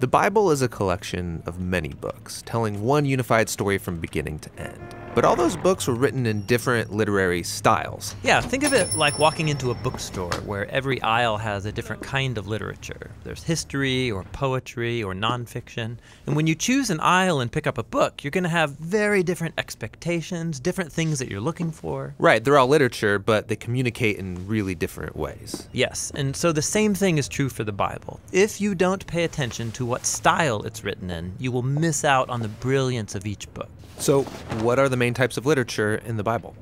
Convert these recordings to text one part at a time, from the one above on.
The Bible is a collection of many books, telling one unified story from beginning to end. But all those books were written in different literary styles. Yeah, think of it like walking into a bookstore where every aisle has a different kind of literature. There's history or poetry or nonfiction. And when you choose an aisle and pick up a book, you're going to have very different expectations, different things that you're looking for. Right, they're all literature, but they communicate in really different ways. Yes, and so the same thing is true for the Bible. If you don't pay attention to what style it's written in, you will miss out on the brilliance of each book. So, what are the main types of literature in the Bible?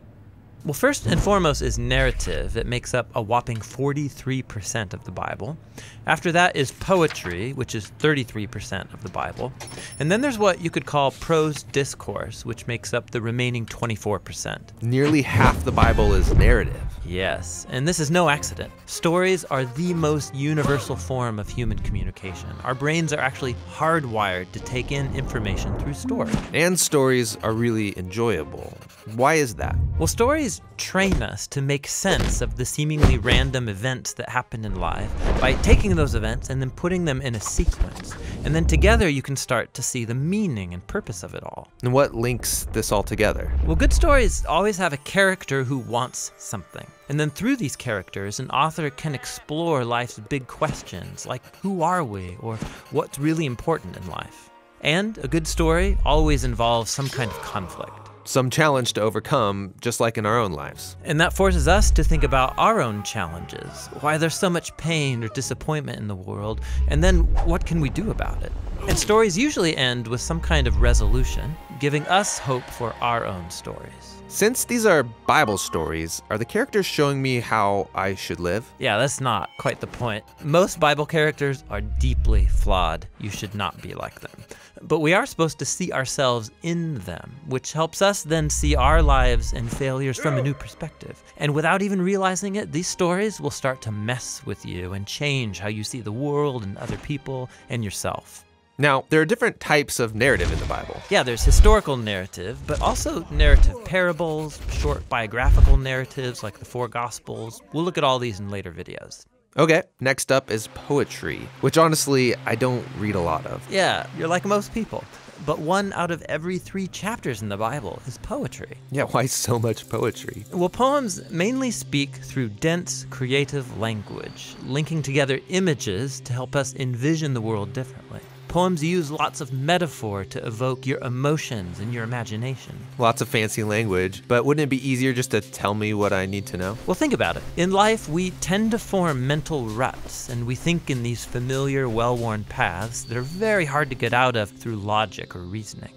Well, first and foremost is narrative. It makes up a whopping 43% of the Bible. After that is poetry, which is 33% of the Bible. And then there's what you could call prose discourse, which makes up the remaining 24%. Nearly half the Bible is narrative. Yes, and this is no accident. Stories are the most universal form of human communication. Our brains are actually hardwired to take in information through stories. And stories are really enjoyable. Why is that? Well, stories train us to make sense of the seemingly random events that happen in life by taking those events and then putting them in a sequence. And then together you can start to see the meaning and purpose of it all. And what links this all together? Well, good stories always have a character who wants something. And then through these characters, an author can explore life's big questions, like who are we, or what's really important in life. And a good story always involves some kind of conflict. Some challenge to overcome, just like in our own lives. And that forces us to think about our own challenges, why there's so much pain or disappointment in the world, and then what can we do about it? And stories usually end with some kind of resolution, giving us hope for our own stories. Since these are Bible stories, are the characters showing me how I should live? Yeah, that's not quite the point. Most Bible characters are deeply flawed. You should not be like them. But we are supposed to see ourselves in them, which helps us then see our lives and failures from a new perspective. And without even realizing it, these stories will start to mess with you and change how you see the world and other people and yourself. Now, there are different types of narrative in the Bible. Yeah, there's historical narrative, but also narrative parables, short biographical narratives like the four Gospels. We'll look at all these in later videos. Okay, next up is poetry, which honestly, I don't read a lot of. Yeah, you're like most people. But 1 out of every 3 chapters in the Bible is poetry. Yeah, why so much poetry? Well, poems mainly speak through dense, creative language, linking together images to help us envision the world differently. Poems use lots of metaphor to evoke your emotions and your imagination. Lots of fancy language, but wouldn't it be easier just to tell me what I need to know? Well, think about it. In life, we tend to form mental ruts, and we think in these familiar, well-worn paths that are very hard to get out of through logic or reasoning.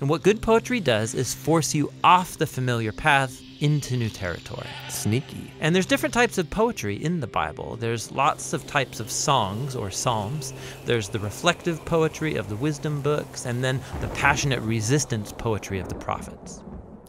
And what good poetry does is force you off the familiar path into new territory. Sneaky. And there's different types of poetry in the Bible. There's lots of types of songs or psalms. There's the reflective poetry of the wisdom books, and then the passionate resistance poetry of the prophets.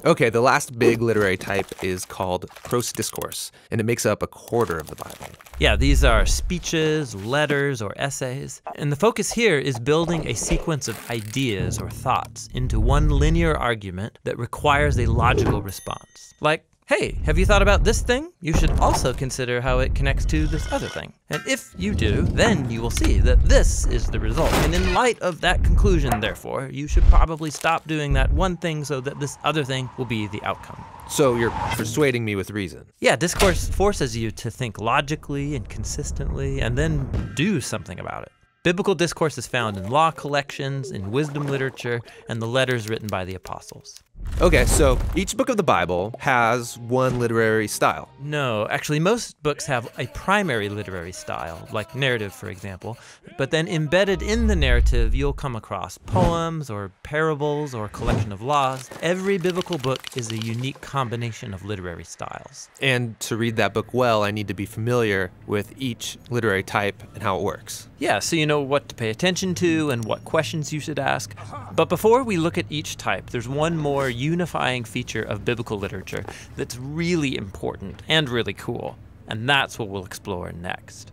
Okay, the last big literary type is called prose discourse, and it makes up 1/4 of the Bible. Yeah, these are speeches, letters, or essays. And the focus here is building a sequence of ideas or thoughts into one linear argument that requires a logical response. Like, hey, have you thought about this thing? You should also consider how it connects to this other thing. And if you do, then you will see that this is the result. And in light of that conclusion, therefore, you should probably stop doing that one thing so that this other thing will be the outcome. So you're persuading me with reason. Yeah, discourse forces you to think logically and consistently and then do something about it. Biblical discourse is found in law collections, in wisdom literature, and the letters written by the apostles. Okay, so each book of the Bible has one literary style. No, actually most books have a primary literary style, like narrative, for example. But then embedded in the narrative, you'll come across poems or parables or a collection of laws. Every biblical book is a unique combination of literary styles. And to read that book well, I need to be familiar with each literary type and how it works. Yeah, so you know what to pay attention to and what questions you should ask. But before we look at each type, there's one more unifying feature of biblical literature that's really important and really cool. And that's what we'll explore next.